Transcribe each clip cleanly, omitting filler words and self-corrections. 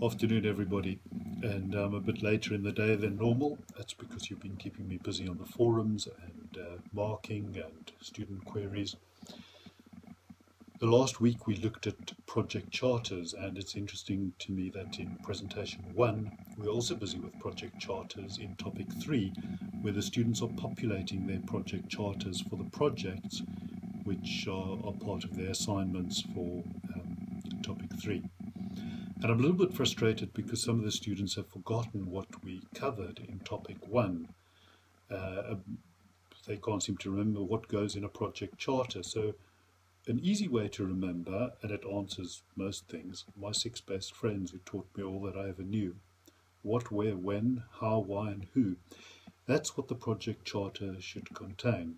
Afternoon, everybody. And I'm a bit later in the day than normal. That's because you've been keeping me busy on the forums and marking and student queries. The last week we looked at project charters, and it's interesting to me that in presentation 1 we're also busy with project charters in topic 3, where the students are populating their project charters for the projects which are part of their assignments for topic 3. And I'm a little bit frustrated because some of the students have forgotten what we covered in topic 1. They can't seem to remember what goes in a project charter. So an easy way to remember, and it answers most things, my 6 best friends who taught me all that I ever knew. What, where, when, how, why, and who. That's what the project charter should contain.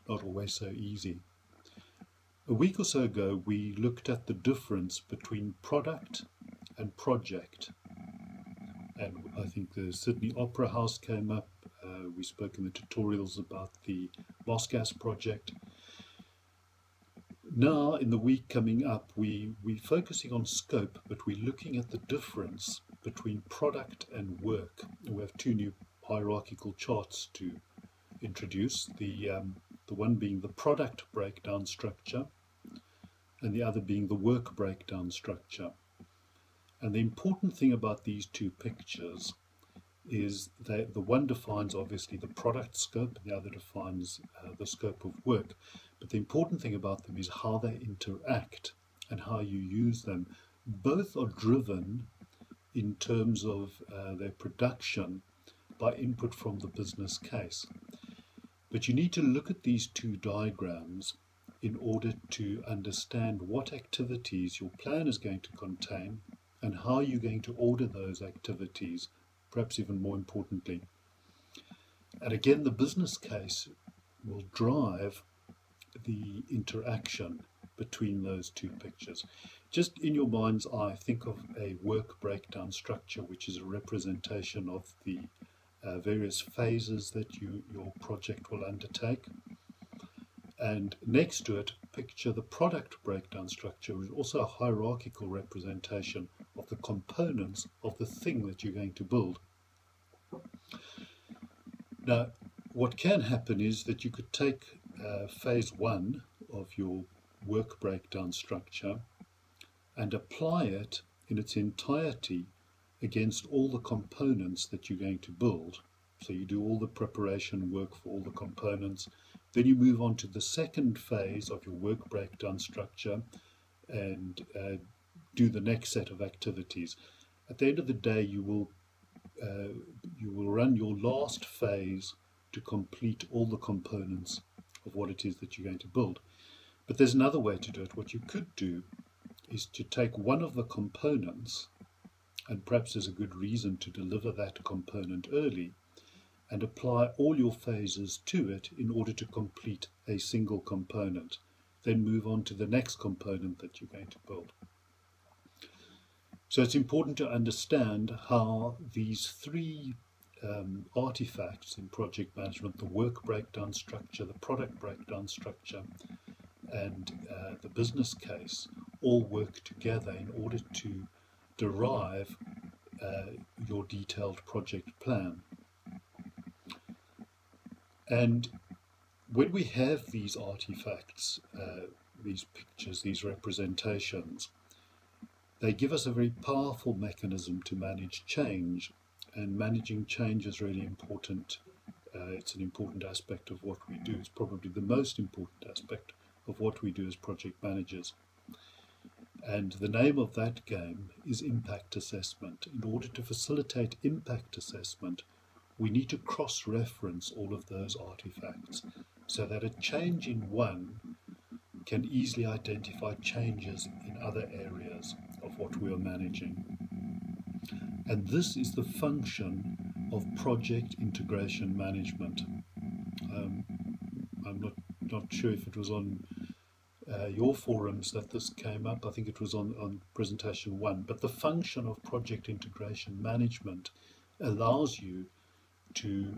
Not always so easy. A week or so ago, we looked at the difference between product and project. And I think the Sydney Opera House came up. We spoke in the tutorials about the Moscas project. Now, in the week coming up, we're focusing on scope, but we're looking at the difference between product and work. We have 2 new hierarchical charts to introduce. The one being the product breakdown structure, and the other being the work breakdown structure. And the important thing about these 2 pictures is that the one defines obviously the product scope, and the other defines the scope of work. But the important thing about them is how they interact and how you use them. Both are driven in terms of their production by input from the business case. But you need to look at these 2 diagrams in order to understand what activities your plan is going to contain and how you're going to order those activities, perhaps even more importantly. And again, the business case will drive the interaction between those 2 pictures. Just in your mind's eye, think of a work breakdown structure, which is a representation of the various phases that your project will undertake. And next to it, picture the product breakdown structure, which is also a hierarchical representation of the components of the thing that you're going to build. Now, what can happen is that you could take phase 1 of your work breakdown structure and apply it in its entirety against all the components that you're going to build. So you do all the preparation work for all the components. Then you move on to the second phase of your work breakdown structure and do the next set of activities. At the end of the day, you will run your last phase to complete all the components of what it is that you're going to build. But there's another way to do it. What you could do is to take one of the components, and perhaps there's a good reason to deliver that component early, and apply all your phases to it in order to complete a single component. Then move on to the next component that you're going to build. So it's important to understand how these 3 artifacts in project management, the work breakdown structure, the product breakdown structure, and the business case, all work together in order to derive your detailed project plan. And when we have these artifacts, these pictures, these representations, they give us a very powerful mechanism to manage change. And managing change is really important. It's an important aspect of what we do. It's probably the most important aspect of what we do as project managers. And the name of that game is impact assessment. In order to facilitate impact assessment, we need to cross-reference all of those artifacts so that a change in one can easily identify changes in other areas of what we are managing. And this is the function of project integration management. I'm not sure if it was on your forums that this came up. I think it was on presentation 1. But the function of project integration management allows you to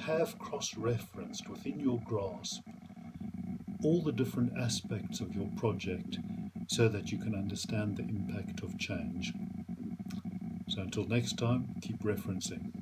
have cross-referenced within your grasp all the different aspects of your project so that you can understand the impact of change. So until next time, keep referencing.